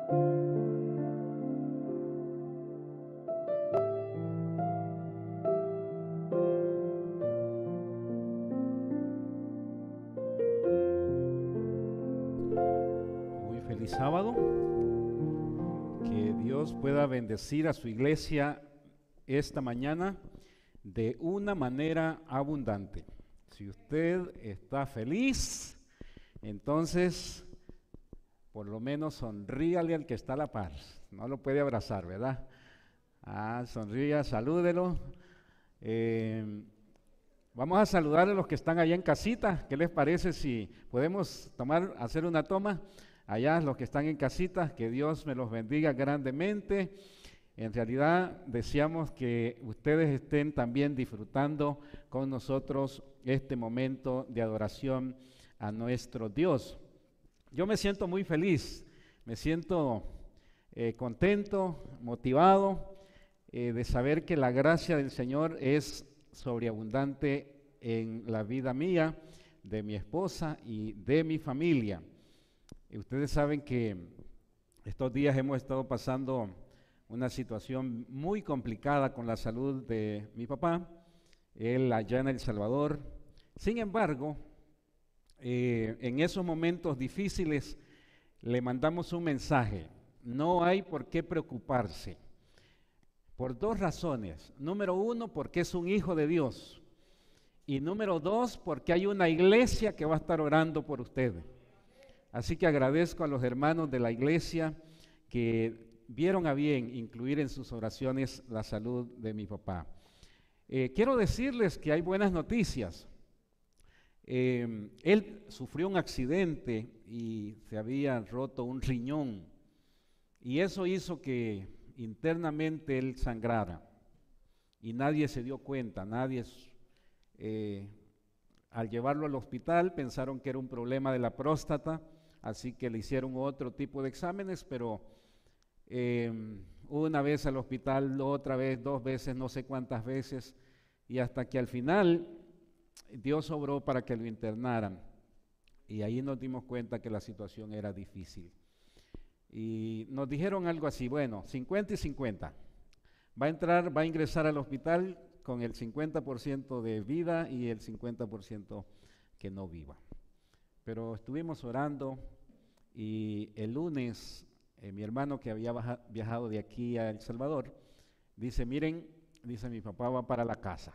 Muy feliz sábado. Que Dios pueda bendecir a su iglesia esta mañana de una manera abundante. Si usted está feliz, entonces por lo menos sonríale al que está a la par. No lo puede abrazar, ¿verdad? Sonría, salúdelo. Vamos a saludar a los que están allá en casita. ¿Qué les parece si podemos hacer una toma? Allá los que están en casita, que Dios me los bendiga grandemente. En realidad deseamos que ustedes estén también disfrutando con nosotros este momento de adoración a nuestro Dios. Yo me siento muy feliz, me siento contento, motivado de saber que la gracia del Señor es sobreabundante en la vida mía, de mi esposa y de mi familia. Y ustedes saben que estos días hemos estado pasando una situación muy complicada con la salud de mi papá, él allá en El Salvador. Sin embargo, en esos momentos difíciles le mandamos un mensaje: no hay por qué preocuparse, por dos razones. Número uno, porque es un hijo de Dios, y número dos, porque hay una iglesia que va a estar orando por usted. Así que agradezco a los hermanos de la iglesia que vieron a bien incluir en sus oraciones la salud de mi papá. Quiero decirles que hay buenas noticias. Él sufrió un accidente y se había roto un riñón, y eso hizo que internamente él sangrara, y nadie se dio cuenta. Al llevarlo al hospital pensaron que era un problema de la próstata, así que le hicieron otro tipo de exámenes, pero una vez al hospital, otra vez, 2 veces, no sé cuántas veces, y hasta que al final Dios obró para que lo internaran, y ahí nos dimos cuenta que la situación era difícil. Y nos dijeron algo así: bueno, 50 y 50. Va a ingresar al hospital con el 50% de vida y el 50% que no viva. Pero estuvimos orando, y el lunes mi hermano, que había viajado de aquí a El Salvador, dice: miren, dice, mi papá va para la casa.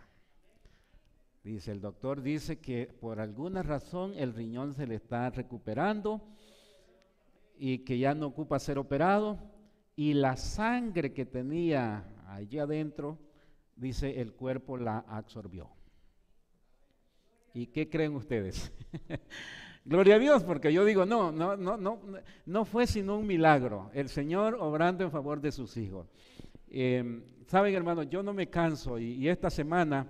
Dice, el doctor dice que por alguna razón el riñón se le está recuperando y que ya no ocupa ser operado, y la sangre que tenía allí adentro, dice, el cuerpo la absorbió. ¿Y qué creen ustedes? Gloria a Dios, porque yo digo, no fue sino un milagro, el Señor obrando en favor de sus hijos. Saben, hermanos, yo no me canso, y esta semana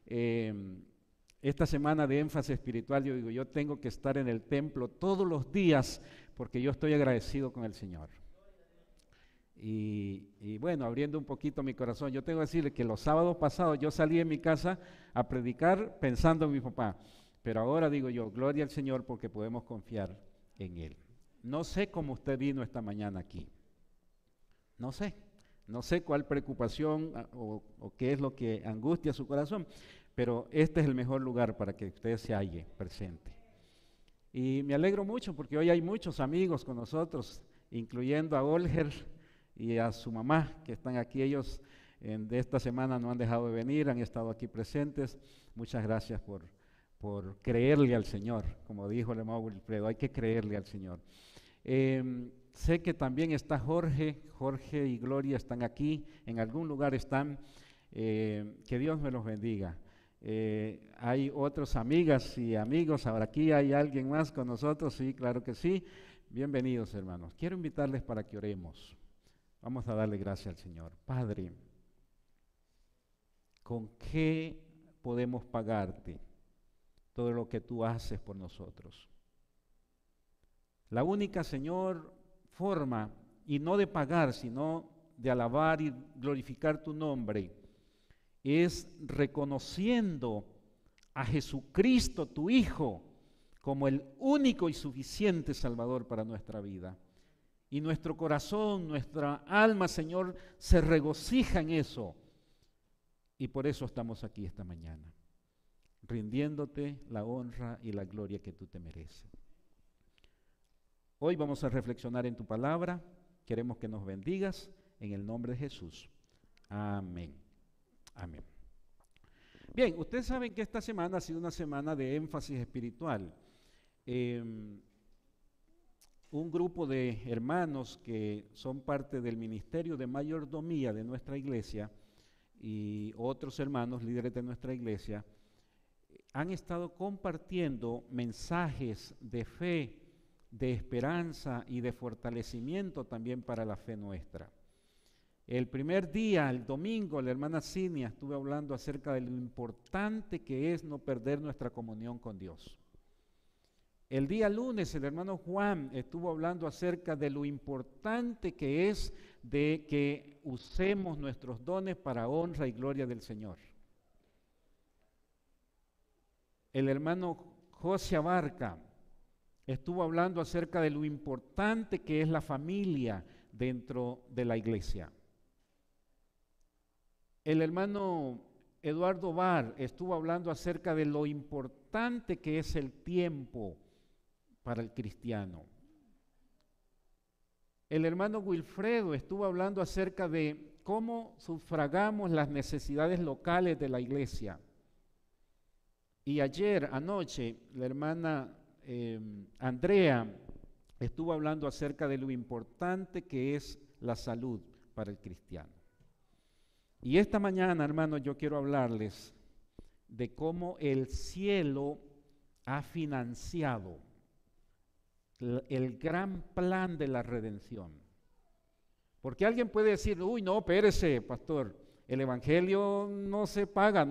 de énfasis espiritual, yo digo, yo tengo que estar en el templo todos los días, porque yo estoy agradecido con el Señor. Y bueno, abriendo un poquito mi corazón, yo tengo que decirle que los sábados pasados yo salí de mi casa a predicar pensando en mi papá, pero ahora digo yo, gloria al Señor, porque podemos confiar en Él. No sé cómo usted vino esta mañana aquí, no sé cuál preocupación o qué es lo que angustia su corazón, pero este es el mejor lugar para que usted se halle presente. Y me alegro mucho porque hoy hay muchos amigos con nosotros, incluyendo a Olger y a su mamá, que están aquí. Ellos de esta semana no han dejado de venir, han estado aquí presentes. Muchas gracias por creerle al Señor, como dijo el hermano Wilfredo, hay que creerle al Señor. Sé que también está Jorge y Gloria están aquí, en algún lugar están. Que Dios me los bendiga. Hay otras amigas y amigos, ahora aquí hay alguien más con nosotros, sí, claro que sí. Bienvenidos, hermanos. Quiero invitarles para que oremos. Vamos a darle gracias al Señor. Padre, ¿con qué podemos pagarte todo lo que tú haces por nosotros? La única, Señor, forma, y no de pagar, sino de alabar y glorificar tu nombre, es reconociendo a Jesucristo, tu Hijo, como el único y suficiente Salvador para nuestra vida. Y nuestro corazón, nuestra alma, Señor, se regocija en eso. Y por eso estamos aquí esta mañana, rindiéndote la honra y la gloria que tú te mereces. Hoy vamos a reflexionar en tu palabra. Queremos que nos bendigas en el nombre de Jesús. Amén. Amén. Bien, ustedes saben que esta semana ha sido una semana de énfasis espiritual. Un grupo de hermanos que son parte del ministerio de mayordomía de nuestra iglesia y otros hermanos líderes de nuestra iglesia han estado compartiendo mensajes de fe, de esperanza y de fortalecimiento también para la fe nuestra. El primer día, el domingo, la hermana Cinia estuvo hablando acerca de lo importante que es no perder nuestra comunión con Dios. El día lunes, el hermano Juan estuvo hablando acerca de lo importante que es de que usemos nuestros dones para honra y gloria del Señor. El hermano José Abarca estuvo hablando acerca de lo importante que es la familia dentro de la iglesia. El hermano Eduardo Bar estuvo hablando acerca de lo importante que es el tiempo para el cristiano. El hermano Wilfredo estuvo hablando acerca de cómo sufragamos las necesidades locales de la iglesia. Y anoche, la hermana Andrea estuvo hablando acerca de lo importante que es la salud para el cristiano. Y esta mañana, hermanos, yo quiero hablarles de cómo el cielo ha financiado el gran plan de la redención. Porque alguien puede decir, uy, no, espérese, pastor, el evangelio no se paga,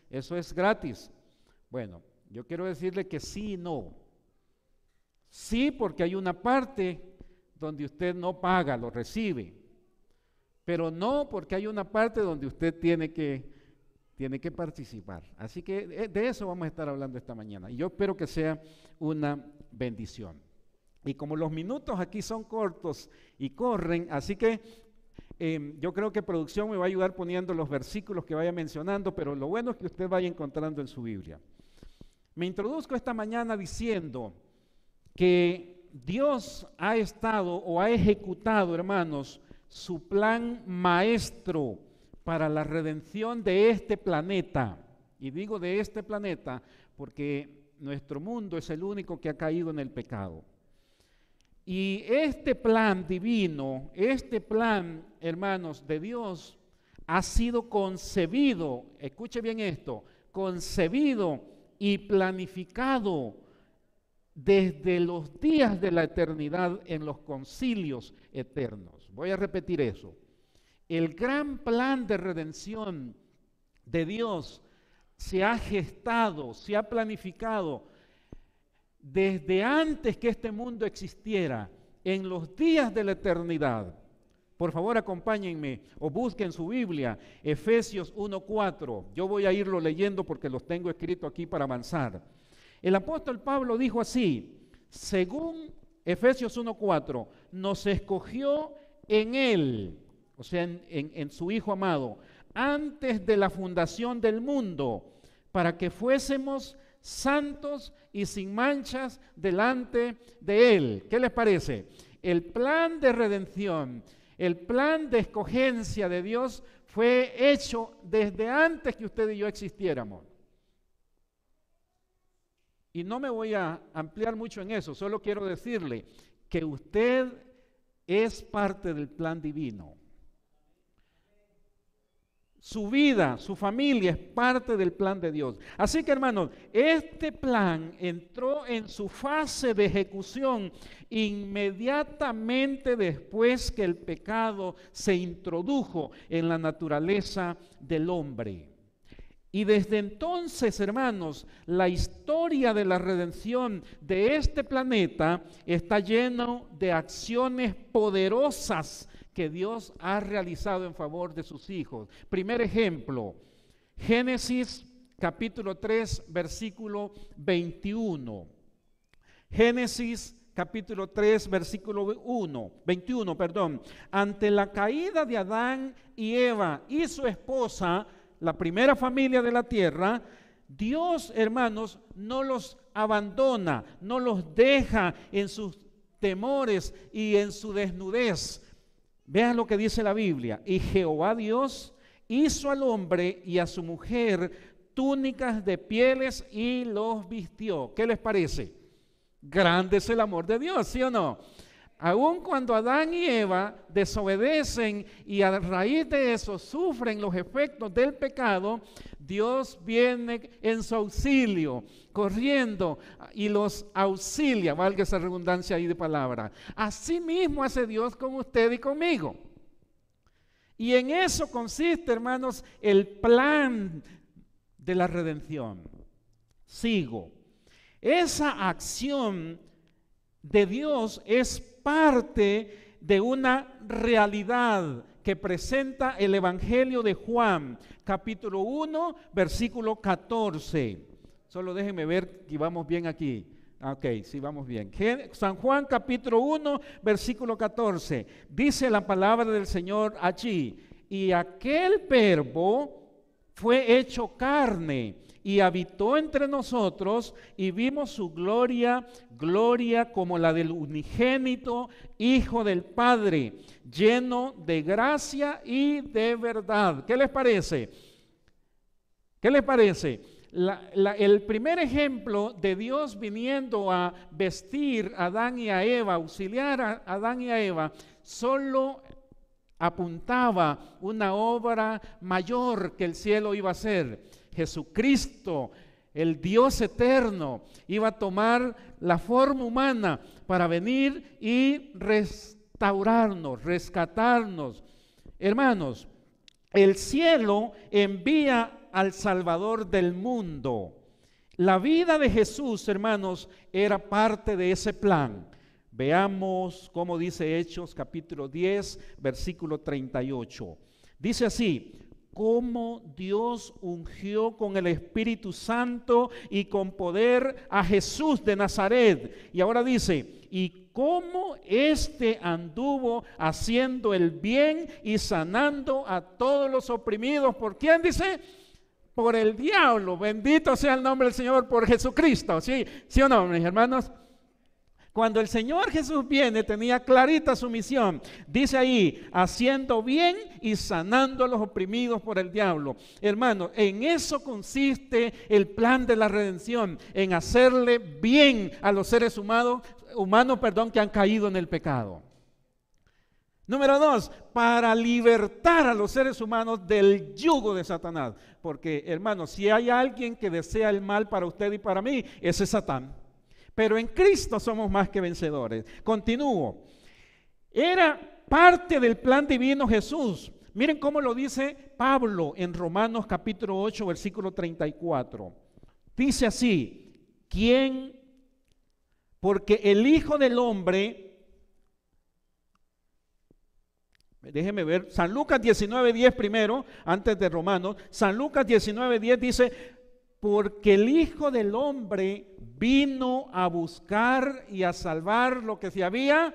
eso es gratis. Bueno, yo quiero decirle que sí y no. Sí, porque hay una parte donde usted no paga, lo recibe. Pero no, porque hay una parte donde usted tiene que participar. Así que de eso vamos a estar hablando esta mañana. Y yo espero que sea una bendición. Y como los minutos aquí son cortos y corren, así que yo creo que producción me va a ayudar poniendo los versículos que vaya mencionando, pero lo bueno es que usted vaya encontrando en su Biblia. Me introduzco esta mañana diciendo que Dios ha estado o ha ejecutado, hermanos, su plan maestro para la redención de este planeta. Y digo de este planeta porque nuestro mundo es el único que ha caído en el pecado. Y este plan divino, este plan, hermanos, de Dios, ha sido concebido, escuche bien esto, concebido y planificado desde los días de la eternidad en los concilios eternos. Voy a repetir eso. El gran plan de redención de Dios se ha gestado, se ha planificado desde antes que este mundo existiera, en los días de la eternidad. Por favor, acompáñenme o busquen su Biblia, Efesios 1:4. Yo voy a irlo leyendo porque los tengo escrito aquí para avanzar. El apóstol Pablo dijo así, según Efesios 1:4, nos escogió en Él, o sea, en su Hijo amado, antes de la fundación del mundo, para que fuésemos santos y sin manchas delante de Él. ¿Qué les parece? El plan de redención, el plan de escogencia de Dios fue hecho desde antes que usted y yo existiéramos. Y no me voy a ampliar mucho en eso, solo quiero decirle que usted es parte del plan divino. Su vida, su familia es parte del plan de Dios. Así que, hermanos, este plan entró en su fase de ejecución inmediatamente después que el pecado se introdujo en la naturaleza del hombre. Y desde entonces, hermanos, la historia de la redención de este planeta está lleno de acciones poderosas que Dios ha realizado en favor de sus hijos. Primer ejemplo, Génesis capítulo 3, versículo 21. Génesis capítulo 3, versículo 21, perdón. Ante la caída de Adán y Eva y su esposa, la primera familia de la tierra, Dios, hermanos, no los abandona, no los deja en sus temores y en su desnudez. Vean lo que dice la Biblia. Y Jehová Dios hizo al hombre y a su mujer túnicas de pieles y los vistió. ¿Qué les parece? Grande es el amor de Dios, ¿sí o no? Aun cuando Adán y Eva desobedecen y a raíz de eso sufren los efectos del pecado, Dios viene en su auxilio, corriendo y los auxilia, valga esa redundancia ahí de palabra. Así mismo hace Dios con usted y conmigo. Y en eso consiste, hermanos, el plan de la redención. Sigo. Esa acción de Dios es parte de una realidad que presenta el Evangelio de Juan, capítulo 1, versículo 14. Solo déjenme ver que vamos bien aquí. Ok, sí, vamos bien. San Juan, capítulo 1, versículo 14. Dice la palabra del Señor allí: y aquel Verbo fue hecho carne y habitó entre nosotros, y vimos su gloria, gloria como la del unigénito Hijo del Padre, lleno de gracia y de verdad. ¿Qué les parece? ¿Qué les parece? El primer ejemplo de Dios viniendo a vestir a Adán y a Eva, auxiliar a Adán y a Eva, solo apuntaba una obra mayor que el cielo iba a hacer. Jesucristo, el Dios eterno, iba a tomar la forma humana para venir y restaurarnos, rescatarnos. Hermanos, el cielo envía al Salvador del mundo. La vida de Jesús, hermanos, era parte de ese plan. Veamos cómo dice Hechos capítulo 10, versículo 38. Dice así: cómo Dios ungió con el Espíritu Santo y con poder a Jesús de Nazaret. Y ahora dice: y cómo éste anduvo haciendo el bien y sanando a todos los oprimidos. ¿Por quién dice? Por el diablo. Bendito sea el nombre del Señor, por Jesucristo. ¿Sí, sí o no, mis hermanos? Cuando el Señor Jesús viene, tenía clarita su misión. Dice ahí: haciendo bien y sanando a los oprimidos por el diablo. Hermanos, en eso consiste el plan de la redención, en hacerle bien a los seres humanos, que han caído en el pecado. Número 2, para libertar a los seres humanos del yugo de Satanás. Porque, hermanos, si hay alguien que desea el mal para usted y para mí, ese es Satán. Pero en Cristo somos más que vencedores. Continúo. Era parte del plan divino Jesús. Miren cómo lo dice Pablo en Romanos capítulo 8, versículo 34. Dice así: ¿quién? Porque el Hijo del Hombre, déjenme ver, San Lucas 19:10 primero, antes de Romanos. San Lucas 19:10 dice: porque el Hijo del Hombre vino a buscar y a salvar lo que se había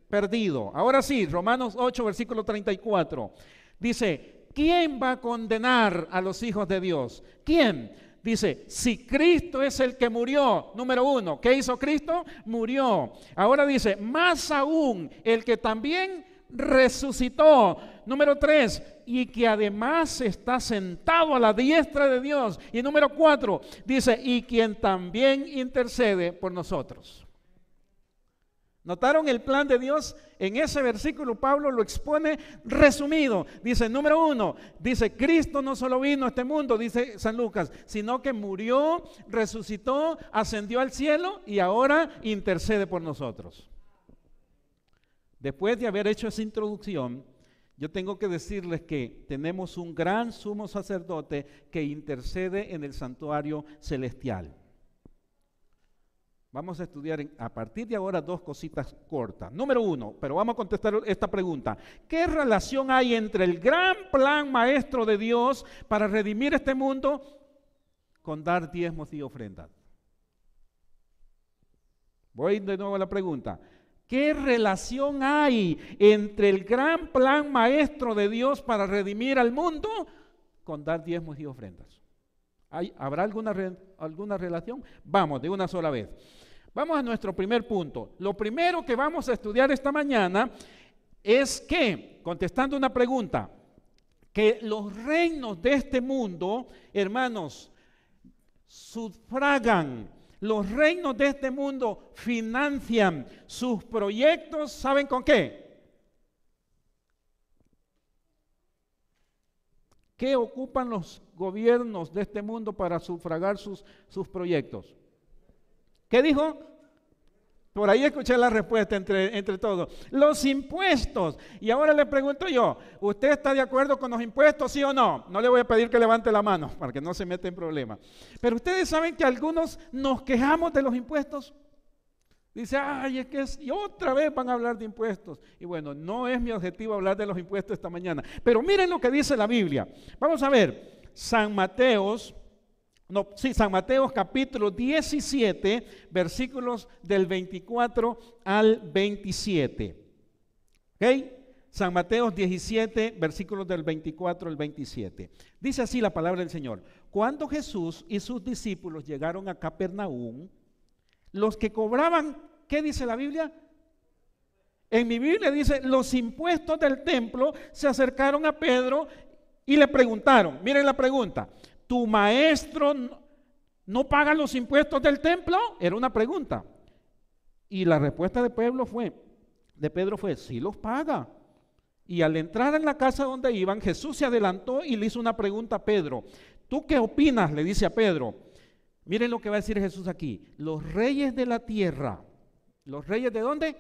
perdido. Ahora sí, Romanos 8, versículo 34. Dice: ¿quién va a condenar a los hijos de Dios? ¿Quién? Dice: si Cristo es el que murió. Número 1, ¿qué hizo Cristo? Murió. Ahora dice: más aún, el que también resucitó. Número 3, y que además está sentado a la diestra de Dios. Y número 4, dice: y quien también intercede por nosotros. ¿Notaron el plan de Dios? En ese versículo Pablo lo expone resumido. Dice, número 1, dice: Cristo no solo vino a este mundo, dice San Lucas, sino que murió, resucitó, ascendió al cielo y ahora intercede por nosotros. Después de haber hecho esa introducción, yo tengo que decirles que tenemos un gran sumo sacerdote que intercede en el santuario celestial. Vamos a estudiar a partir de ahora 2 cositas cortas. Número 1, pero vamos a contestar esta pregunta: ¿qué relación hay entre el gran plan maestro de Dios para redimir este mundo con dar diezmos y ofrendas? Voy de nuevo a la pregunta. ¿Qué relación hay entre el gran plan maestro de Dios para redimir al mundo con dar diezmos y ofrendas? ¿Habrá alguna relación? Vamos, de una sola vez. Vamos a nuestro primer punto. Lo primero que vamos a estudiar esta mañana es que, contestando una pregunta, que los reinos de este mundo, hermanos, sufragan. Los reinos de este mundo financian sus proyectos, ¿saben con qué? ¿Qué ocupan los gobiernos de este mundo para sufragar sus proyectos? ¿Qué dijo? Por ahí escuché la respuesta entre todos. Los impuestos. Y ahora le pregunto yo, ¿usted está de acuerdo con los impuestos, sí o no? No le voy a pedir que levante la mano para que no se meta en problemas. Pero ustedes saben que algunos nos quejamos de los impuestos. Dice, ay, es que y otra vez van a hablar de impuestos. Y bueno, no es mi objetivo hablar de los impuestos esta mañana. Pero miren lo que dice la Biblia. Vamos a ver, San Mateo capítulo 17, versículos del 24 al 27. ¿Ok? San Mateo 17, versículos del 24 al 27. Dice así la palabra del Señor. Cuando Jesús y sus discípulos llegaron a Capernaum, los que cobraban, ¿qué dice la Biblia? En mi Biblia dice, los impuestos del templo se acercaron a Pedro y le preguntaron, miren la pregunta, ¿tu maestro no paga los impuestos del templo? Era una pregunta. Y la respuesta de Pedro fue, sí los paga. Y al entrar en la casa donde iban, Jesús se adelantó y le hizo una pregunta a Pedro. ¿Tú qué opinas? Le dice a Pedro. Miren lo que va a decir Jesús aquí. Los reyes de la tierra. ¿Los reyes de dónde?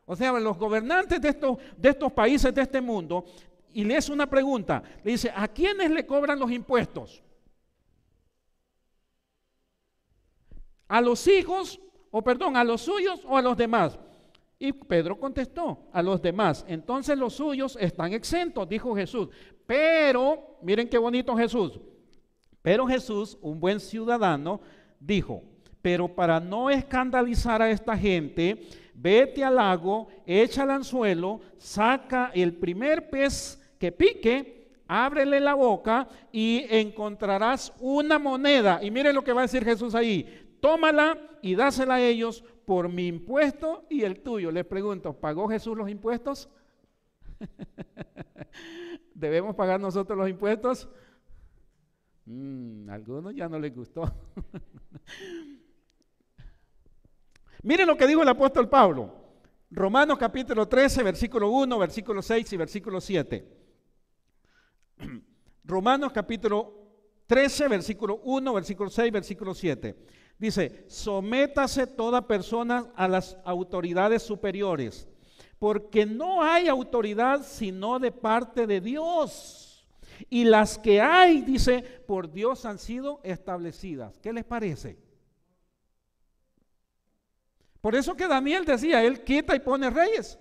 O sea, los gobernantes de estos países, de este mundo. Y le hace una pregunta. Le dice, ¿a quiénes le cobran los impuestos? ¿A los hijos, a los suyos o a los demás? Y Pedro contestó, a los demás. Entonces los suyos están exentos, dijo Jesús. Pero, miren qué bonito Jesús. Pero Jesús, un buen ciudadano, dijo, pero para no escandalizar a esta gente, vete al lago, echa el anzuelo, saca el primer pez que pique, ábrele la boca y encontrarás una moneda. Y miren lo que va a decir Jesús ahí, tómala y dásela a ellos por mi impuesto y el tuyo. Les pregunto, ¿pagó Jesús los impuestos? ¿Debemos pagar nosotros los impuestos? A algunos ya no les gustó. Miren lo que dijo el apóstol Pablo. Romanos capítulo 13, versículo 1, versículo 6 y versículo 7. Romanos capítulo 13, versículo 1, versículo 6, versículo 7. Dice, sométase toda persona a las autoridades superiores, porque no hay autoridad sino de parte de Dios. Y las que hay, dice, por Dios han sido establecidas. ¿Qué les parece? Por eso que Daniel decía, él quita y pone reyes.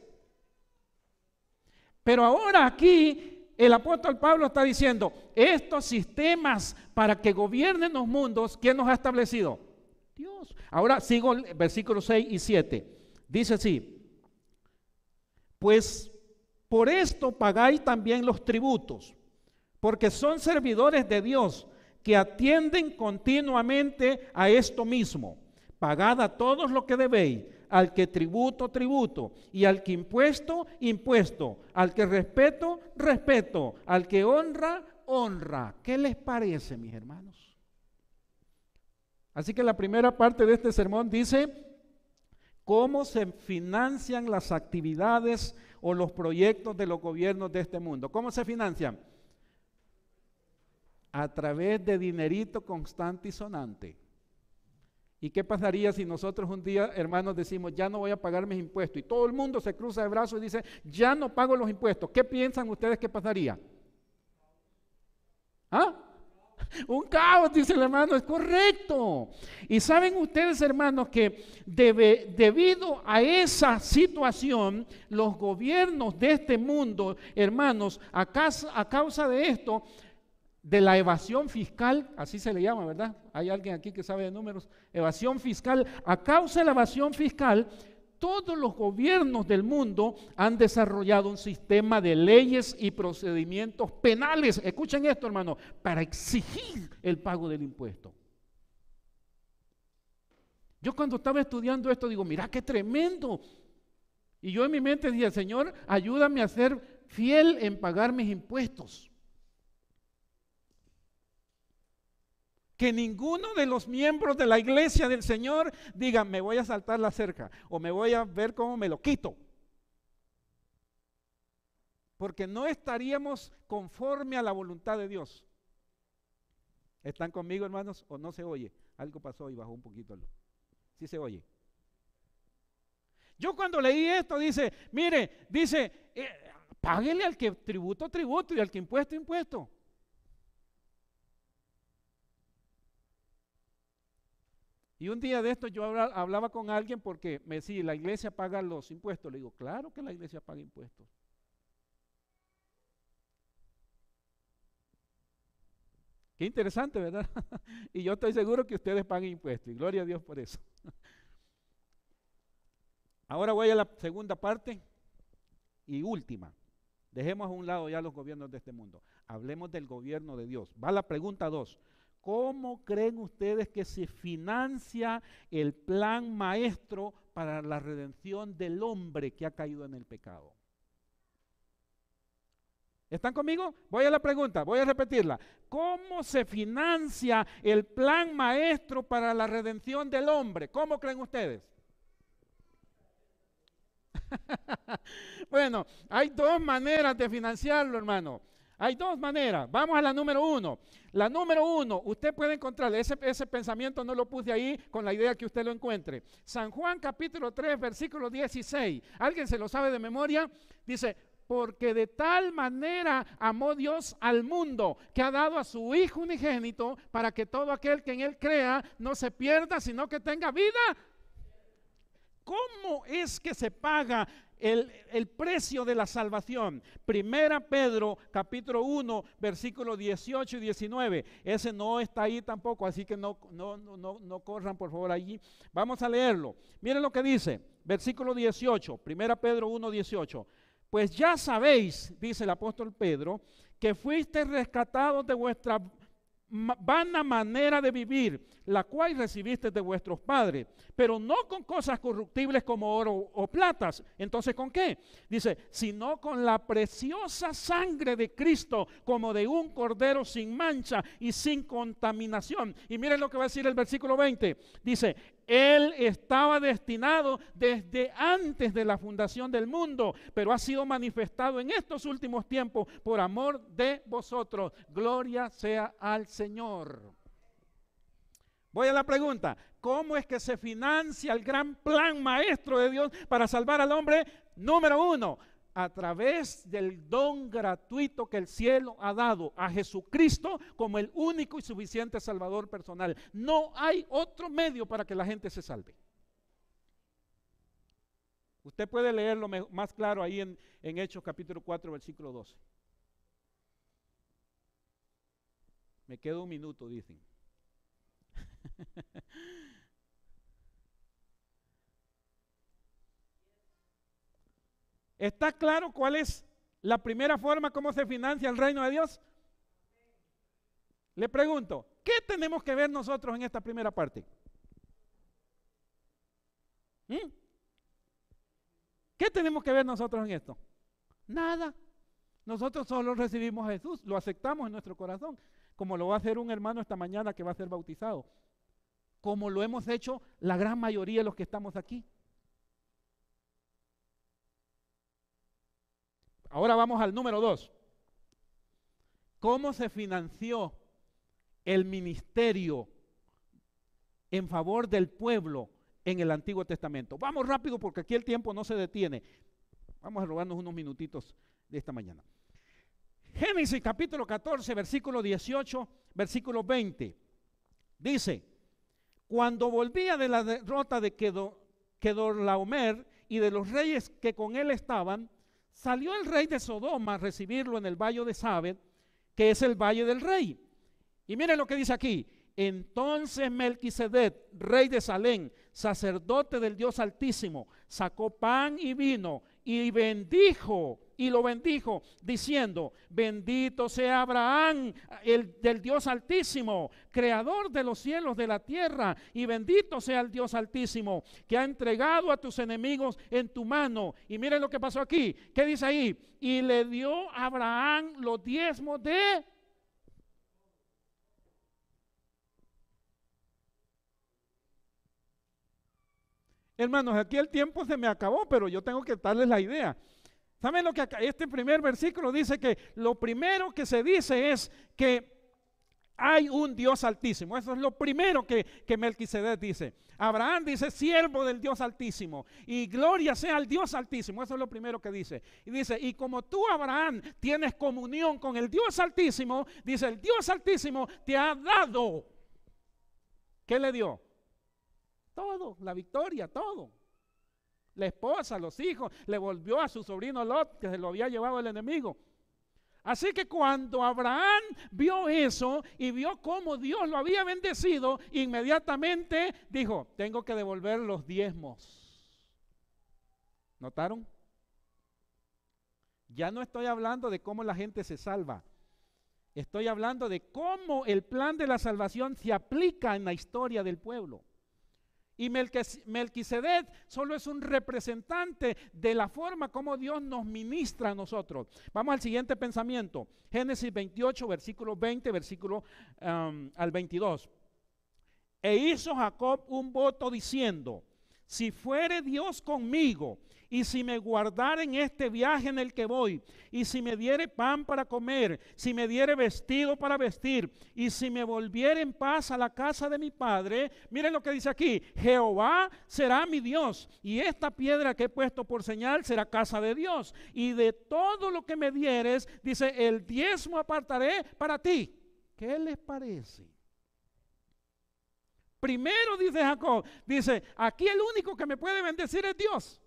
Pero ahora aquí el apóstol Pablo está diciendo, estos sistemas para que gobiernen los mundos, ¿quién nos ha establecido? Dios. Ahora sigo el versículo 6 y 7. Dice así, pues por esto pagáis también los tributos, porque son servidores de Dios que atienden continuamente a esto mismo. Pagad a todos lo que debéis, al que tributo, tributo, y al que impuesto, impuesto, al que respeto, respeto, al que honra, honra. ¿Qué les parece, mis hermanos? Así que la primera parte de este sermón dice cómo se financian las actividades o los proyectos de los gobiernos de este mundo. ¿Cómo se financian? A través de dinerito constante y sonante. ¿Y qué pasaría si nosotros un día, hermanos, decimos, ya no voy a pagar mis impuestos? Y todo el mundo se cruza de brazos y dice, ya no pago los impuestos. ¿Qué piensan ustedes que pasaría? ¿Ah? Un caos, dice el hermano, es correcto. Y saben ustedes, hermanos, que debido a esa situación, los gobiernos de este mundo, hermanos, a causa de esto, de la evasión fiscal, así se le llama, ¿verdad? Hay alguien aquí que sabe de números. Evasión fiscal. A causa de la evasión fiscal, todos los gobiernos del mundo han desarrollado un sistema de leyes y procedimientos penales, escuchen esto, hermano, para exigir el pago del impuesto. Yo cuando estaba estudiando esto digo, mira qué tremendo. Y yo en mi mente decía, Señor, ayúdame a ser fiel en pagar mis impuestos. Que ninguno de los miembros de la iglesia del Señor diga, me voy a saltar la cerca o me voy a ver cómo me lo quito. Porque no estaríamos conforme a la voluntad de Dios. ¿Están conmigo, hermanos? ¿O no se oye? Algo pasó y bajó un poquito. ¿Sí se oye? Yo cuando leí esto dice, mire, dice, páguele al que tributo y al que impuesto. Y un día de esto yo hablaba con alguien porque me decía, ¿la iglesia paga los impuestos? Le digo, claro que la iglesia paga impuestos. Qué interesante, ¿verdad? Y yo estoy seguro que ustedes pagan impuestos y gloria a Dios por eso. Ahora voy a la segunda parte y última. Dejemos a un lado ya los gobiernos de este mundo. Hablemos del gobierno de Dios. Va la pregunta 2. ¿Cómo creen ustedes que se financia el plan maestro para la redención del hombre que ha caído en el pecado? ¿Están conmigo? Voy a la pregunta, voy a repetirla. ¿Cómo se financia el plan maestro para la redención del hombre? ¿Cómo creen ustedes? Bueno, hay dos maneras de financiarlo, hermano. Hay dos maneras. Vamos a la número 1. La número 1, usted puede encontrar, ese pensamiento no lo puse ahí con la idea que usted lo encuentre. San Juan capítulo 3, versículo 16. ¿Alguien se lo sabe de memoria? Dice, porque de tal manera amó Dios al mundo, que ha dado a su Hijo unigénito, para que todo aquel que en Él crea no se pierda, sino que tenga vida. ¿Cómo es que se paga el precio de la salvación? Primera Pedro capítulo 1 versículos 18 y 19. Ese no está ahí tampoco, así que no corran por favor allí. Vamos a leerlo. Miren lo que dice, versículo 18, Primera Pedro 1, 18. Pues ya sabéis, dice el apóstol Pedro, que fuisteis rescatados de vuestra vana manera de vivir, la cual recibiste de vuestros padres, pero no con cosas corruptibles como oro o platas. Entonces, ¿con qué? Dice, sino con la preciosa sangre de Cristo, como de un cordero sin mancha y sin contaminación. Y miren lo que va a decir el versículo 20. Dice, Él estaba destinado desde antes de la fundación del mundo, pero ha sido manifestado en estos últimos tiempos por amor de vosotros. Gloria sea al Señor. Voy a la pregunta, ¿cómo es que se financia el gran plan maestro de Dios para salvar al hombre? Número 1, a través del don gratuito que el cielo ha dado a Jesucristo como el único y suficiente Salvador personal. No hay otro medio para que la gente se salve. Usted puede leerlo más claro ahí en Hechos capítulo 4, versículo 12. Me queda un minuto, dicen. ¿Está claro cuál es la primera forma como se financia el reino de Dios? Le pregunto, ¿qué tenemos que ver nosotros en esta primera parte? ¿Qué tenemos que ver nosotros en esto? Nada. Nosotros solo recibimos a Jesús, lo aceptamos en nuestro corazón, como lo va a hacer un hermano esta mañana que va a ser bautizado, como lo hemos hecho la gran mayoría de los que estamos aquí. Ahora vamos al número 2. ¿Cómo se financió el ministerio en favor del pueblo en el Antiguo Testamento? Vamos rápido porque aquí el tiempo no se detiene. Vamos a robarnos unos minutitos de esta mañana. Génesis capítulo 14, versículo 18, versículo 20. Dice, cuando volvía de la derrota de Kedorlaomer y de los reyes que con él estaban, salió el rey de Sodoma a recibirlo en el valle de Sabed, que es el Valle del Rey. Y miren lo que dice aquí. Entonces Melquisedec, rey de Salem, sacerdote del Dios Altísimo, sacó pan y vino y lo bendijo, diciendo: bendito sea Abraham, del Dios Altísimo, creador de los cielos, de la tierra, y bendito sea el Dios Altísimo, que ha entregado a tus enemigos en tu mano. Y miren lo que pasó aquí. ¿Qué dice ahí? Y le dio a Abraham los diezmos de... Hermanos, aquí el tiempo se me acabó, pero yo tengo que darles la idea. ¿Saben lo que acá? Este primer versículo dice que lo primero que se dice es que hay un Dios Altísimo. Eso es lo primero que Melquisedec dice. Abraham dice: siervo del Dios Altísimo, y gloria sea al Dios Altísimo. Eso es lo primero que dice. Y dice: y como tú, Abraham, tienes comunión con el Dios Altísimo, dice, el Dios Altísimo te ha dado. ¿Qué le dio? Todo, la victoria, todo. La esposa, los hijos, le volvió a su sobrino Lot, que se lo había llevado el enemigo. Así que cuando Abraham vio eso y vio cómo Dios lo había bendecido, inmediatamente dijo: tengo que devolver los diezmos. ¿Notaron? Ya no estoy hablando de cómo la gente se salva. Estoy hablando de cómo el plan de la salvación se aplica en la historia del pueblo. Y Melquisedec solo es un representante de la forma como Dios nos ministra a nosotros. Vamos al siguiente pensamiento. Génesis 28, versículo 20, versículo al 22. E hizo Jacob un voto diciendo: si fuere Dios conmigo, y si me guardare en este viaje en el que voy, y si me diere pan para comer, si me diere vestido para vestir, y si me volviere en paz a la casa de mi padre, miren lo que dice aquí: Jehová será mi Dios, y esta piedra que he puesto por señal será casa de Dios, y de todo lo que me dieres, dice, el diezmo apartaré para ti. ¿Qué les parece? Primero dice Jacob, dice, aquí el único que me puede bendecir es Dios.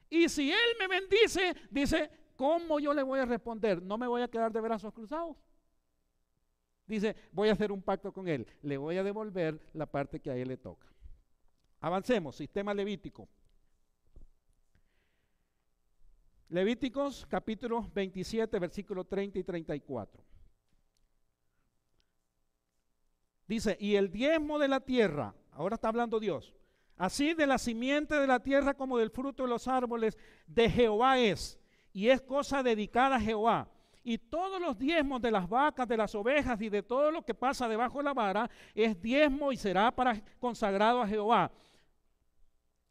Y si Él me bendice, dice, ¿cómo yo le voy a responder? No me voy a quedar de brazos cruzados. Dice, voy a hacer un pacto con Él. Le voy a devolver la parte que a Él le toca. Avancemos, sistema levítico. Levíticos capítulo 27, versículos 30 y 34. Dice, y el diezmo de la tierra, ahora está hablando Dios, así de la simiente de la tierra como del fruto de los árboles, de Jehová es, y es cosa dedicada a Jehová. Y todos los diezmos de las vacas, de las ovejas y de todo lo que pasa debajo de la vara, es diezmo y será para consagrado a Jehová.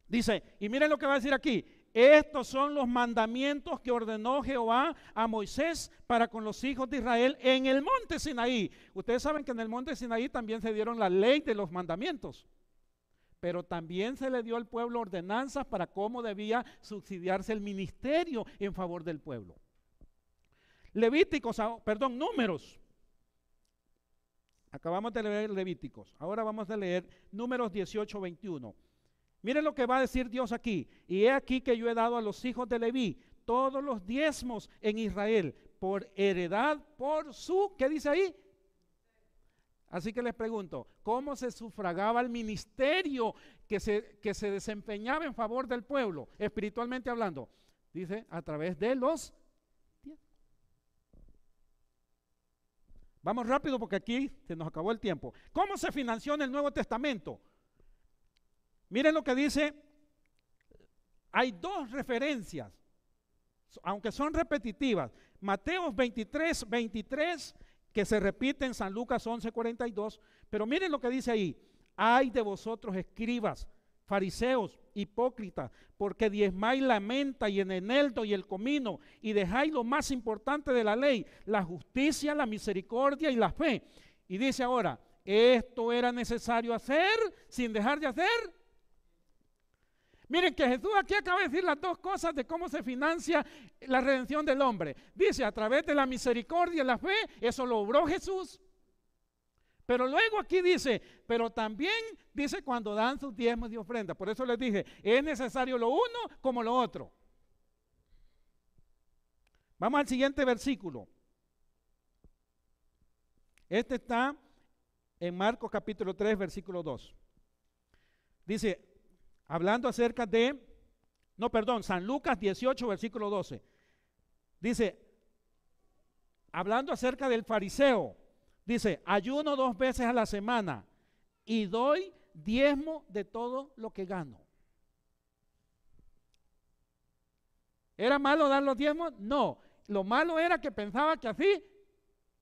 Dice, y miren lo que va a decir aquí, estos son los mandamientos que ordenó Jehová a Moisés para con los hijos de Israel en el monte Sinaí. Ustedes saben que en el monte Sinaí también se dieron la ley de los mandamientos, pero también se le dio al pueblo ordenanzas para cómo debía subsidiarse el ministerio en favor del pueblo. Números. Acabamos de leer Levíticos. Ahora vamos a leer Números 18, 21. Miren lo que va a decir Dios aquí. Y he aquí que yo he dado a los hijos de Leví todos los diezmos en Israel por heredad, por su, ¿qué dice ahí? Así que les pregunto, ¿cómo se sufragaba el ministerio que se desempeñaba en favor del pueblo, espiritualmente hablando? Dice, a través de los diezmos. Vamos rápido porque aquí se nos acabó el tiempo. ¿Cómo se financió en el Nuevo Testamento? Miren lo que dice, hay dos referencias, aunque son repetitivas. Mateo 23, 23, que se repite en San Lucas 11, 42, pero miren lo que dice ahí, ay de vosotros escribas, fariseos, hipócritas, porque diezmáis la menta y el eneldo y el comino, y dejáis lo más importante de la ley, la justicia, la misericordia y la fe. Y dice ahora, esto era necesario hacer sin dejar de hacer. Miren que Jesús aquí acaba de decir las dos cosas de cómo se financia la redención del hombre. Dice, a través de la misericordia y la fe, eso lo obró Jesús. Pero luego aquí dice, pero también dice cuando dan sus diezmos y ofrendas. Por eso les dije, es necesario lo uno como lo otro. Vamos al siguiente versículo. Este está en Marcos capítulo 3, versículo 2. Dice, hablando acerca de, San Lucas 18, versículo 12. Dice, hablando acerca del fariseo, dice, ayuno 2 veces a la semana y doy diezmo de todo lo que gano. ¿Era malo dar los diezmos? No. Lo malo era que pensaba que así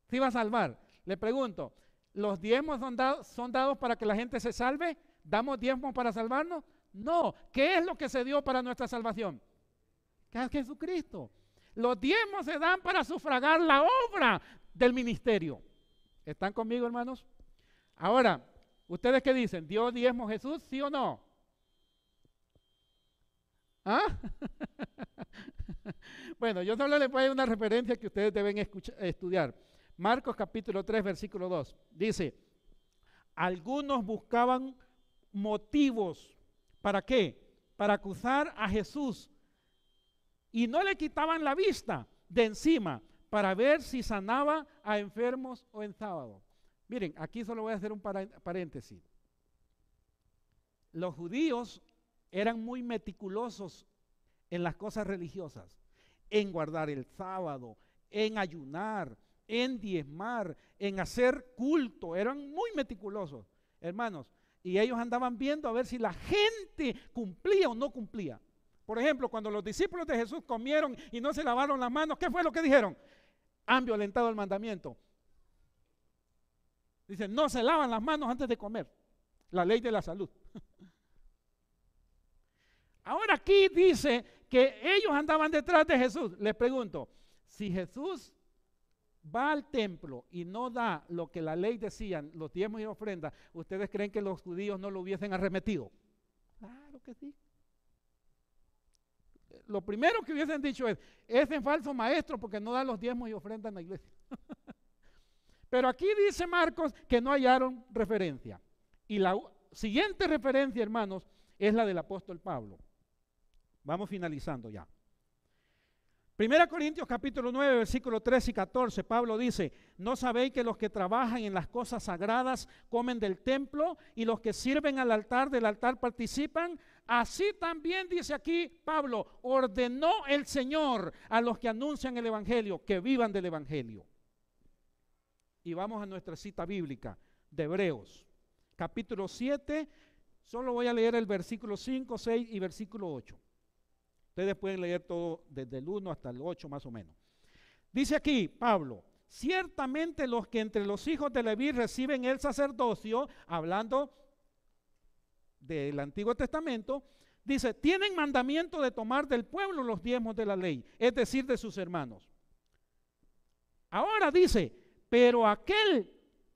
se iba a salvar. Le pregunto, ¿los diezmos son dados para que la gente se salve? ¿Damos diezmos para salvarnos? No. ¿Qué es lo que se dio para nuestra salvación? Que es Jesucristo. Los diezmos se dan para sufragar la obra del ministerio. ¿Están conmigo, hermanos? Ahora, ¿ustedes qué dicen? ¿Dio diezmo Jesús? ¿Sí o no? ¿Ah? Bueno, yo solo les voy a dar una referencia que ustedes deben estudiar. Marcos capítulo 3, versículo 2. Dice, algunos buscaban motivos. ¿Para qué? Para acusar a Jesús. Y no le quitaban la vista de encima para ver si sanaba a enfermos o en sábado. Miren, aquí solo voy a hacer un paréntesis. Los judíos eran muy meticulosos en las cosas religiosas, en guardar el sábado, en ayunar, en diezmar, en hacer culto. Eran muy meticulosos, hermanos. Y ellos andaban viendo a ver si la gente cumplía o no cumplía. Por ejemplo, cuando los discípulos de Jesús comieron y no se lavaron las manos, ¿qué fue lo que dijeron? Han violentado el mandamiento. Dicen, no se lavan las manos antes de comer. La ley de la salud. Ahora aquí dice que ellos andaban detrás de Jesús. Les pregunto, si Jesús va al templo y no da lo que la ley decía, los diezmos y ofrendas, ¿ustedes creen que los judíos no lo hubiesen arremetido? Claro que sí. Lo primero que hubiesen dicho es, ese falso maestro porque no da los diezmos y ofrendas en la iglesia. Pero aquí dice Marcos que no hallaron referencia. Y la siguiente referencia, hermanos, es la del apóstol Pablo. Vamos finalizando ya. 1 Corintios capítulo 9, versículos 13 y 14, Pablo dice, ¿no sabéis que los que trabajan en las cosas sagradas comen del templo y los que sirven al altar del altar participan? Así también, dice aquí Pablo, ordenó el Señor a los que anuncian el Evangelio, que vivan del Evangelio. Y vamos a nuestra cita bíblica de Hebreos, capítulo 7, solo voy a leer el versículo 5, 6 y versículo 8. Ustedes pueden leer todo desde el 1 hasta el 8 más o menos. Dice aquí Pablo, ciertamente los que entre los hijos de Leví reciben el sacerdocio, hablando del Antiguo Testamento, dice, tienen mandamiento de tomar del pueblo los diezmos de la ley, es decir, de sus hermanos. Ahora dice, pero aquel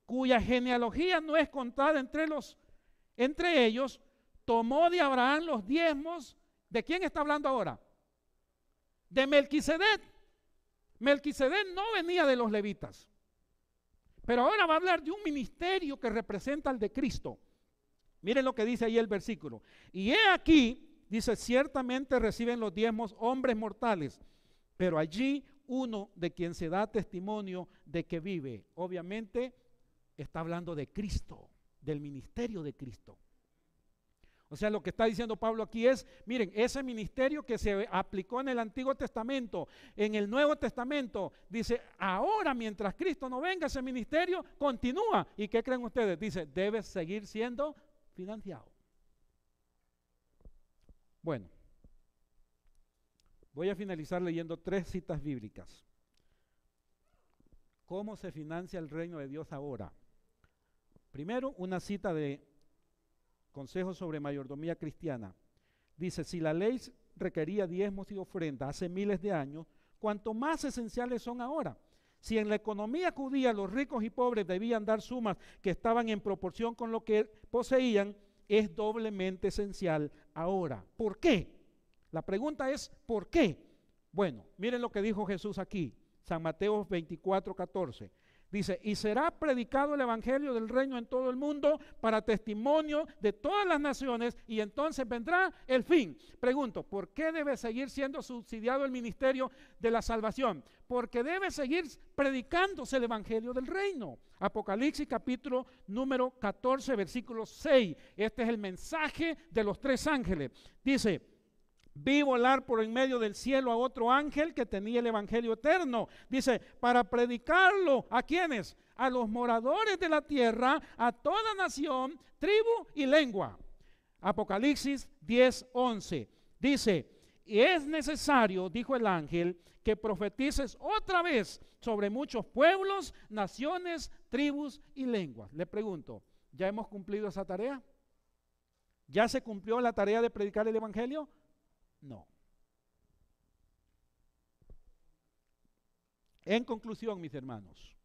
cuya genealogía no es contada entre ellos, tomó de Abraham los diezmos. ¿De quién está hablando ahora? De Melquisedec. Melquisedec no venía de los levitas. Pero ahora va a hablar de un ministerio que representa al de Cristo. Miren lo que dice ahí el versículo. Y he aquí, dice, ciertamente reciben los diezmos hombres mortales, pero allí uno de quien se da testimonio de que vive. Obviamente está hablando de Cristo, del ministerio de Cristo. O sea, lo que está diciendo Pablo aquí es, miren, ese ministerio que se aplicó en el Antiguo Testamento, en el Nuevo Testamento, dice, ahora mientras Cristo no venga, ese ministerio continúa. ¿Y qué creen ustedes? Dice, debe seguir siendo financiado. Bueno, voy a finalizar leyendo 3 citas bíblicas. ¿Cómo se financia el reino de Dios ahora? Primero, una cita de Consejos sobre Mayordomía Cristiana. Dice, si la ley requería diezmos y ofrendas hace miles de años, cuanto más esenciales son ahora. Si en la economía judía los ricos y pobres debían dar sumas que estaban en proporción con lo que poseían, es doblemente esencial ahora. ¿Por qué? La pregunta es, ¿por qué? Bueno, miren lo que dijo Jesús aquí, San Mateo 24, 14. Dice, y será predicado el evangelio del reino en todo el mundo para testimonio de todas las naciones, y entonces vendrá el fin. Pregunto, ¿por qué debe seguir siendo subsidiado el ministerio de la salvación? Porque debe seguir predicándose el evangelio del reino. Apocalipsis capítulo número 14, versículo 6. Este es el mensaje de los 3 ángeles. Dice, vi volar por en medio del cielo a otro ángel que tenía el evangelio eterno. Dice, para predicarlo, ¿a quiénes? A los moradores de la tierra, a toda nación, tribu y lengua. Apocalipsis 10:11. Dice, y es necesario, dijo el ángel, que profetices otra vez sobre muchos pueblos, naciones, tribus y lenguas. Le pregunto, ¿ya hemos cumplido esa tarea? ¿Ya se cumplió la tarea de predicar el evangelio? No. En conclusión, mis hermanos,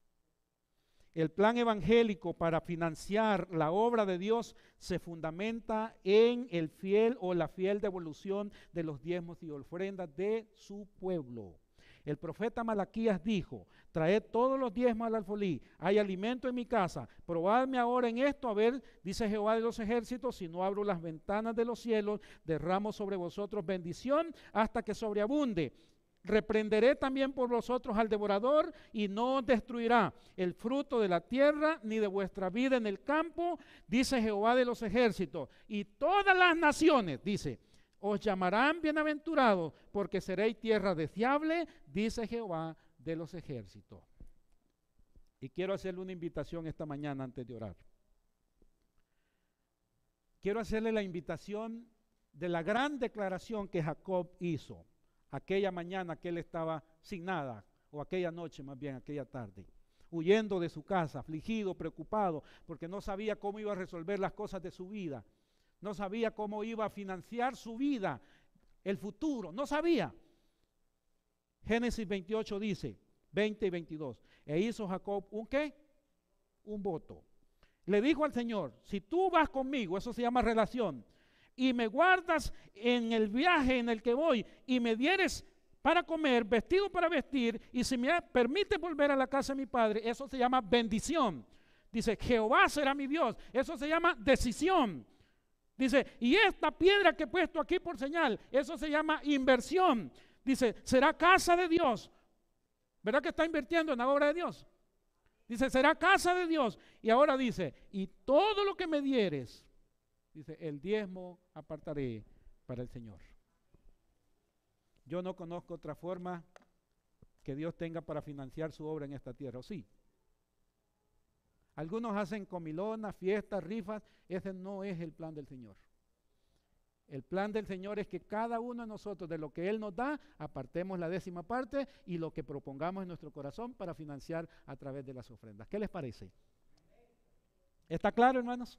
el plan evangélico para financiar la obra de Dios se fundamenta en el fiel o la fiel devolución de los diezmos y ofrendas de su pueblo. El profeta Malaquías dijo, traed todos los diezmos al alfolí, hay alimento en mi casa, probadme ahora en esto, a ver, dice Jehová de los ejércitos, si no abro las ventanas de los cielos, derramo sobre vosotros bendición hasta que sobreabunde. Reprenderé también por vosotros al devorador y no os destruirá el fruto de la tierra ni de vuestra vida en el campo, dice Jehová de los ejércitos. Y todas las naciones, dice, os llamarán bienaventurados porque seréis tierra deseable, dice Jehová de los ejércitos. Y quiero hacerle una invitación esta mañana antes de orar. Quiero hacerle la invitación de la gran declaración que Jacob hizo aquella mañana que él estaba sin nada, o aquella noche más bien, aquella tarde, huyendo de su casa, afligido, preocupado, porque no sabía cómo iba a resolver las cosas de su vida. No sabía cómo iba a financiar su vida, el futuro, no sabía. Génesis 28 dice, 20 y 22, e hizo Jacob ¿un qué? Un voto. Le dijo al Señor, si tú vas conmigo, eso se llama relación, y me guardas en el viaje en el que voy, y me dieres para comer, vestido para vestir, y si me permite volver a la casa de mi padre, eso se llama bendición. Dice, Jehová será mi Dios, eso se llama decisión. Dice, y esta piedra que he puesto aquí por señal, eso se llama inversión. Dice, será casa de Dios. ¿Verdad que está invirtiendo en la obra de Dios? Dice, será casa de Dios. Y ahora dice, y todo lo que me dieres, dice, el diezmo apartaré para el Señor. Yo no conozco otra forma que Dios tenga para financiar su obra en esta tierra, ¿o sí? Algunos hacen comilonas, fiestas, rifas. Ese no es el plan del Señor. El plan del Señor es que cada uno de nosotros, de lo que Él nos da, apartemos la 10ª parte y lo que propongamos en nuestro corazón para financiar a través de las ofrendas. ¿Qué les parece? ¿Está claro, hermanos?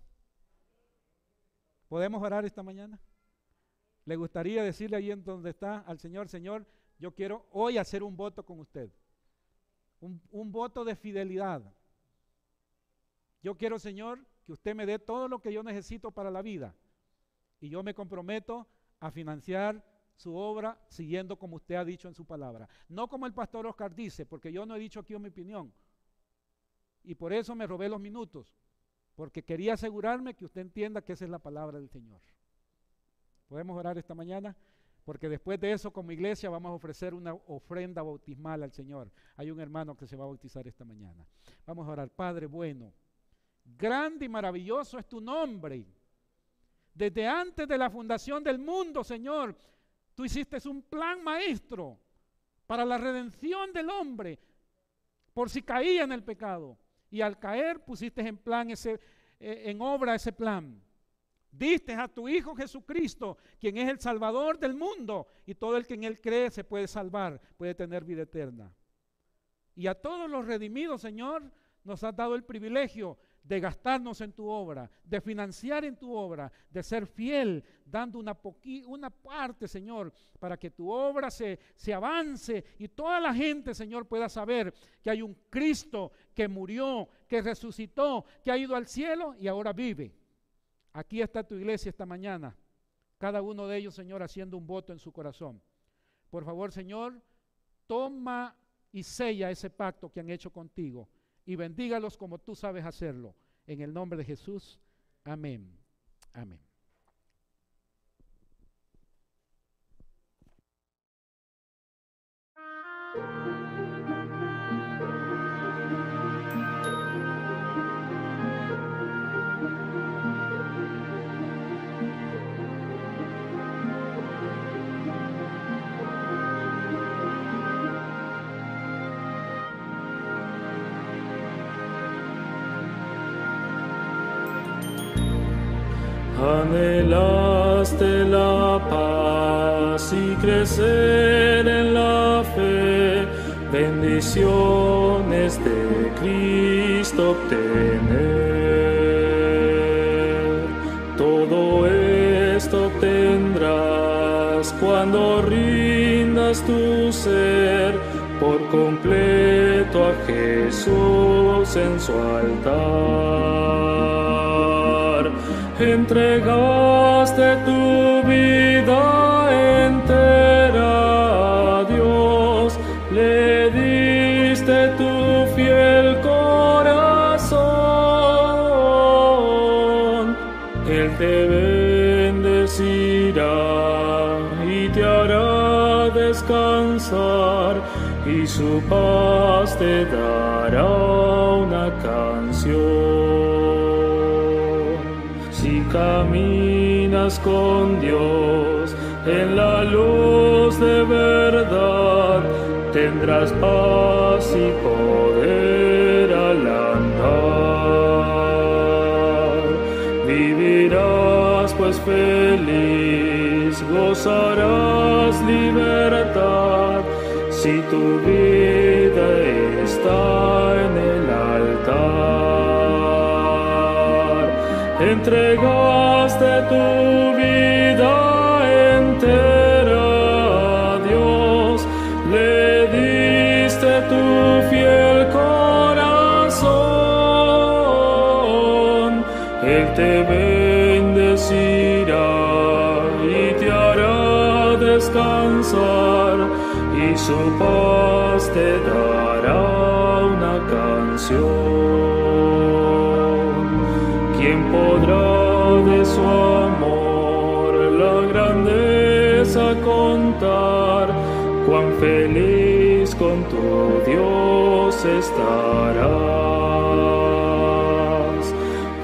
¿Podemos orar esta mañana? ¿Le gustaría decirle ahí en donde está al Señor, Señor, yo quiero hoy hacer un voto con usted? Un voto de fidelidad. Yo quiero, Señor, que usted me dé todo lo que yo necesito para la vida. Y yo me comprometo a financiar su obra siguiendo como usted ha dicho en su palabra. No como el pastor Oscar dice, porque yo no he dicho aquí mi opinión. Y por eso me robé los minutos, porque quería asegurarme que usted entienda que esa es la palabra del Señor. ¿Podemos orar esta mañana? Porque después de eso, como iglesia, vamos a ofrecer una ofrenda bautismal al Señor. Hay un hermano que se va a bautizar esta mañana. Vamos a orar. Padre bueno, grande y maravilloso es tu nombre. Desde antes de la fundación del mundo, Señor, tú hiciste un plan maestro para la redención del hombre, por si caía en el pecado. Y al caer pusiste en obra ese plan. Diste a tu Hijo Jesucristo, quien es el Salvador del mundo, y todo el que en Él cree se puede salvar, puede tener vida eterna. Y a todos los redimidos, Señor, nos has dado el privilegio de gastarnos en tu obra, de financiar en tu obra, de ser fiel, dando una parte, Señor, para que tu obra se avance y toda la gente, Señor, pueda saber que hay un Cristo que murió, que resucitó, que ha ido al cielo y ahora vive. Aquí está tu iglesia esta mañana, cada uno de ellos, Señor, haciendo un voto en su corazón. Por favor, Señor, toma y sella ese pacto que han hecho contigo y bendígalos como tú sabes hacerlo. En el nombre de Jesús, amén. Amén. Anhelaste la paz y crecer en la fe, bendiciones de Cristo obtener. Todo esto obtendrás cuando rindas tu ser por completo a Jesús en su altar. Entregaste tu vida entera a Dios, le diste tu fiel corazón. Él te bendecirá y te hará descansar, y su paz te dará una canción. Si caminas con Dios en la luz de verdad, tendrás paz y poder al andar. Vivirás pues feliz, gozarás libertad, si tu vida está en el altar. Entregaste tu vida entera a Dios, le diste tu fiel corazón. Él te bendecirá y te hará descansar, y su paz te dará una canción. ¿Quién podrá de su amor la grandeza contar? Cuán feliz con tu Dios estarás,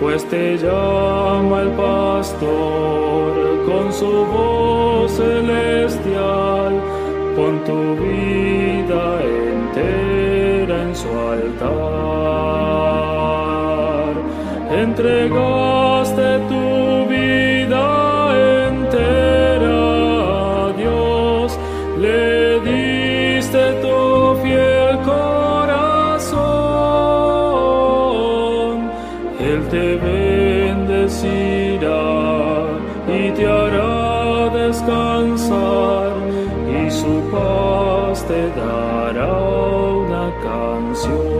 pues te llama el pastor con su voz celestial. Pon tu vida entera en su altar. Entregaste tu vida entera a Dios, le diste tu fiel corazón. Él te bendecirá y te hará descansar, y su paz te dará una canción.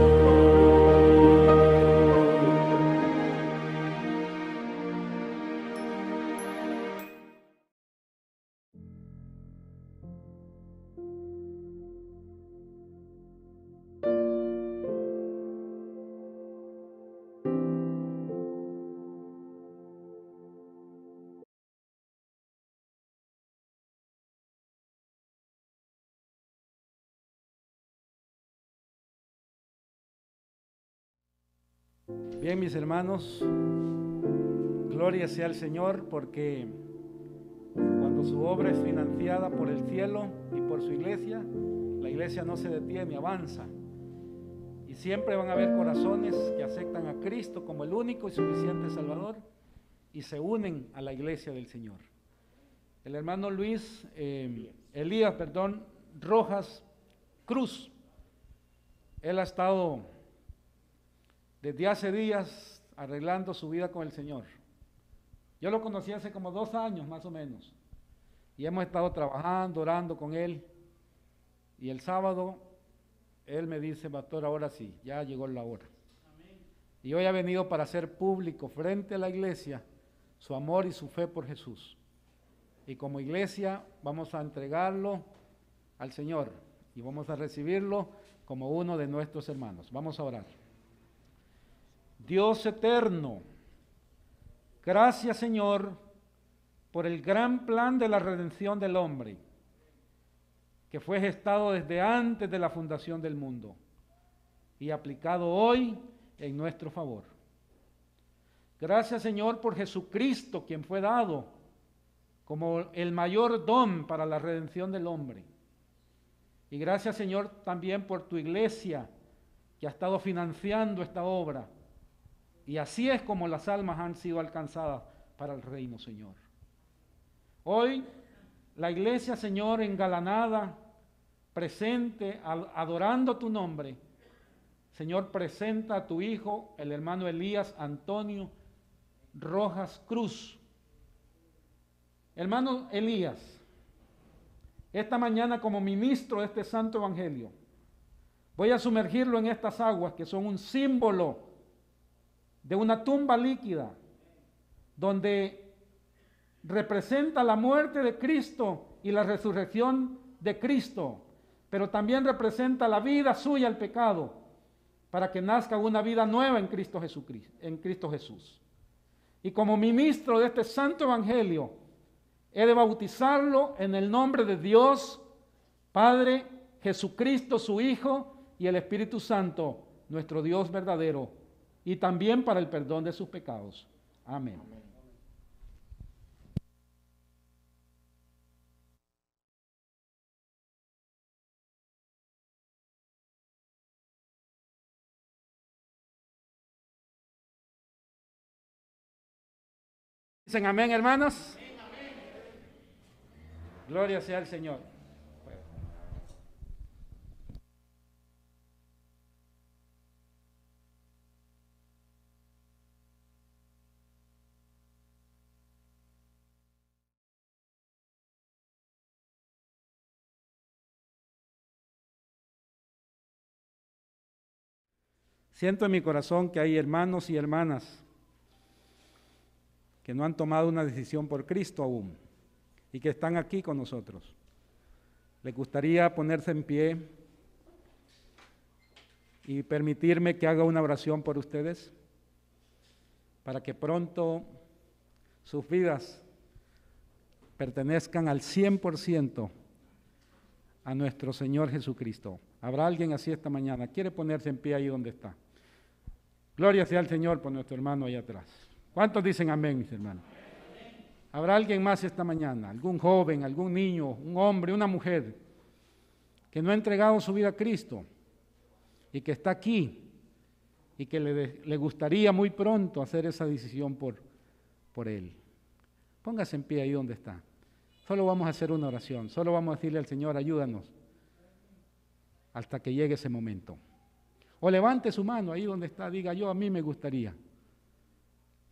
Bien, mis hermanos, gloria sea al Señor, porque cuando su obra es financiada por el cielo y por su iglesia, la iglesia no se detiene, avanza. Y siempre van a haber corazones que aceptan a Cristo como el único y suficiente Salvador y se unen a la iglesia del Señor. El hermano Elías Rojas Cruz, él ha estado desde hace días arreglando su vida con el Señor. Yo lo conocí hace como 2 años más o menos, y hemos estado trabajando, orando con él, y el sábado él me dice: pastor, ahora sí, ya llegó la hora. Amén. Y hoy ha venido para hacer público frente a la iglesia su amor y su fe por Jesús. Y como iglesia vamos a entregarlo al Señor y vamos a recibirlo como uno de nuestros hermanos. Vamos a orar. Dios eterno, gracias, Señor, por el gran plan de la redención del hombre, que fue gestado desde antes de la fundación del mundo y aplicado hoy en nuestro favor. Gracias, Señor, por Jesucristo, quien fue dado como el mayor don para la redención del hombre. Y gracias, Señor, también por tu iglesia, que ha estado financiando esta obra. Y así es como las almas han sido alcanzadas para el reino, Señor. Hoy, la iglesia, Señor, engalanada, presente, adorando tu nombre, Señor, presenta a tu hijo, el hermano Elías Antonio Rojas Cruz. Hermano Elías, esta mañana como ministro de este santo evangelio, voy a sumergirlo en estas aguas que son un símbolo de una tumba líquida, donde representa la muerte de Cristo y la resurrección de Cristo, pero también representa la vida suya al pecado, para que nazca una vida nueva en Cristo Jesús. Y como ministro de este santo evangelio, he de bautizarlo en el nombre de Dios, Padre, Jesucristo su Hijo y el Espíritu Santo, nuestro Dios verdadero, y también para el perdón de sus pecados. Amén. ¿Dicen amén, hermanos? Amén. Gloria sea al Señor. Siento en mi corazón que hay hermanos y hermanas que no han tomado una decisión por Cristo aún y que están aquí con nosotros. ¿Les gustaría ponerse en pie y permitirme que haga una oración por ustedes? Para que pronto sus vidas pertenezcan al 100% a nuestro Señor Jesucristo. ¿Habrá alguien así esta mañana? ¿Quiere ponerse en pie ahí donde está? Gloria sea al Señor por nuestro hermano allá atrás. ¿Cuántos dicen amén, mis hermanos? Amén. ¿Habrá alguien más esta mañana? ¿Algún joven, algún niño, un hombre, una mujer que no ha entregado su vida a Cristo y que está aquí y que le gustaría muy pronto hacer esa decisión por él? Póngase en pie ahí donde está. Solo vamos a hacer una oración, solo vamos a decirle al Señor, ayúdanos hasta que llegue ese momento. O levante su mano ahí donde está, diga yo, a mí me gustaría.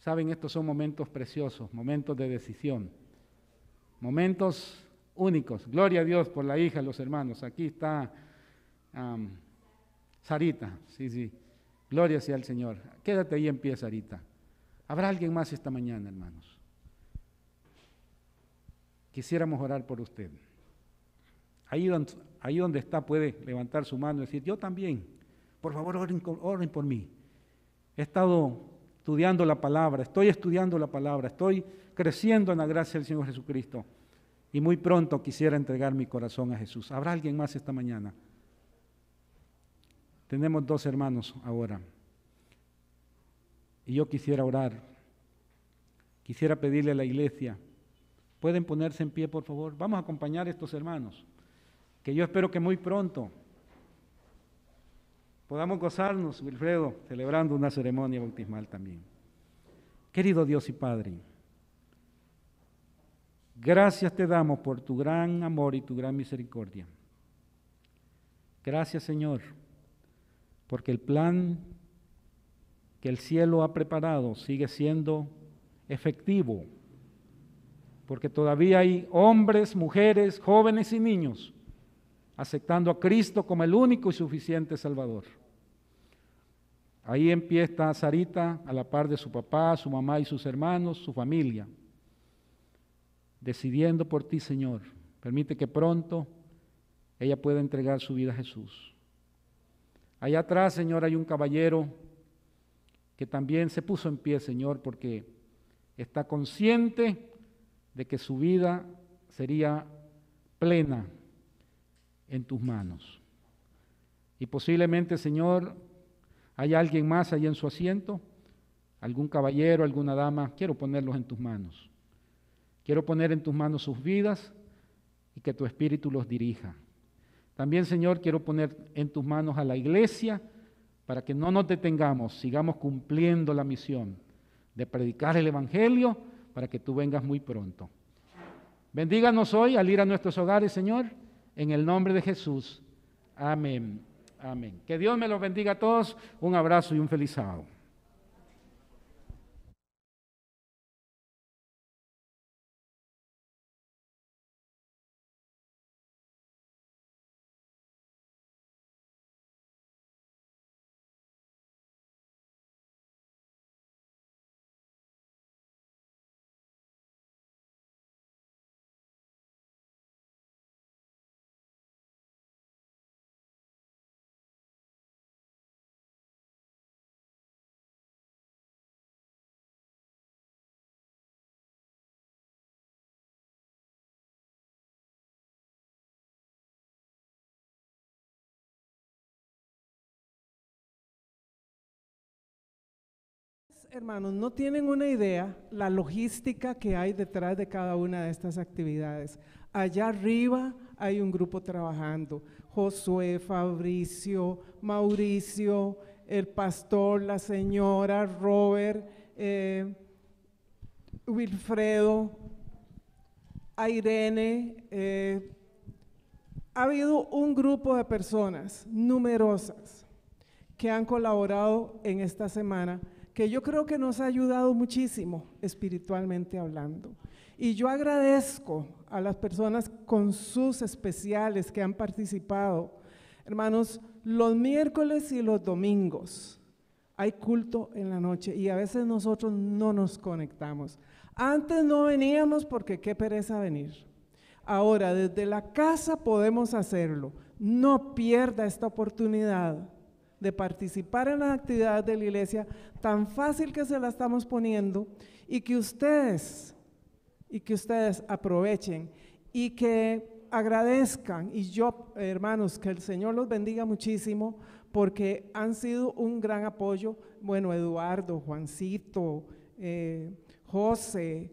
Saben, estos son momentos preciosos, momentos de decisión, momentos únicos. Gloria a Dios por la hija, los hermanos. Aquí está Sarita, sí. Gloria sea al Señor. Quédate ahí en pie, Sarita. ¿Habrá alguien más esta mañana, hermanos? Quisiéramos orar por usted. Ahí donde está puede levantar su mano y decir, yo también, por favor oren por mí. He estado estudiando la palabra, estoy estudiando la palabra, estoy creciendo en la gracia del Señor Jesucristo y muy pronto quisiera entregar mi corazón a Jesús. ¿Habrá alguien más esta mañana? Tenemos 2 hermanos ahora y yo quisiera orar, quisiera pedirle a la iglesia, ¿pueden ponerse en pie por favor? Vamos a acompañar a estos hermanos, que yo espero que muy pronto podamos gozarnos, Wilfredo, celebrando una ceremonia bautismal también. Querido Dios y Padre, gracias te damos por tu gran amor y tu gran misericordia. Gracias, Señor, porque el plan que el cielo ha preparado sigue siendo efectivo, porque todavía hay hombres, mujeres, jóvenes y niños aceptando a Cristo como el único y suficiente Salvador. Ahí en pie está Sarita, a la par de su papá, su mamá y sus hermanos, su familia, decidiendo por ti, Señor. Permite que pronto ella pueda entregar su vida a Jesús. Allá atrás, Señor, hay un caballero que también se puso en pie, Señor, porque está consciente de que su vida sería plena en tus manos. Y posiblemente, Señor, hay alguien más ahí en su asiento, algún caballero, alguna dama. Quiero ponerlos en tus manos. Quiero poner en tus manos sus vidas y que tu Espíritu los dirija. También, Señor, quiero poner en tus manos a la iglesia para que no nos detengamos, sigamos cumpliendo la misión de predicar el Evangelio para que tú vengas muy pronto. Bendíganos hoy al ir a nuestros hogares, Señor, en el nombre de Jesús. Amén. Amén. Que Dios me los bendiga a todos. Un abrazo y un feliz sábado. Hermanos, no tienen una idea la logística que hay detrás de cada una de estas actividades. Allá arriba hay un grupo trabajando, Josué, Fabricio, Mauricio, el pastor, la señora, Robert, Wilfredo, Irene. Ha habido un grupo de personas numerosas que han colaborado en esta semana, que yo creo que nos ha ayudado muchísimo espiritualmente hablando. Y yo agradezco a las personas con sus especiales que han participado. Hermanos, los miércoles y los domingos hay culto en la noche y a veces nosotros no nos conectamos. Antes no veníamos porque qué pereza venir. Ahora desde la casa podemos hacerlo. No pierda esta oportunidad de participar en las actividades de la iglesia, tan fácil que se la estamos poniendo, y que ustedes aprovechen y que agradezcan. Y yo, hermanos, que el Señor los bendiga muchísimo, porque han sido un gran apoyo. Bueno, Eduardo, Juancito, José,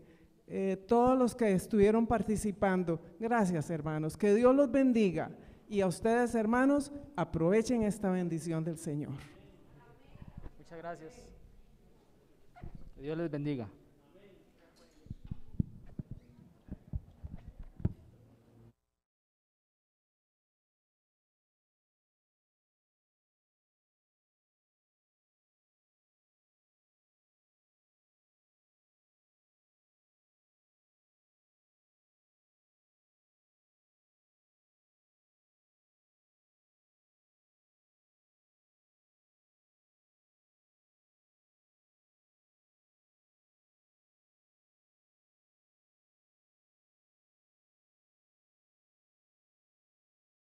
todos los que estuvieron participando. Gracias, hermanos, que Dios los bendiga. Y a ustedes, hermanos, aprovechen esta bendición del Señor. Muchas gracias. Que Dios les bendiga.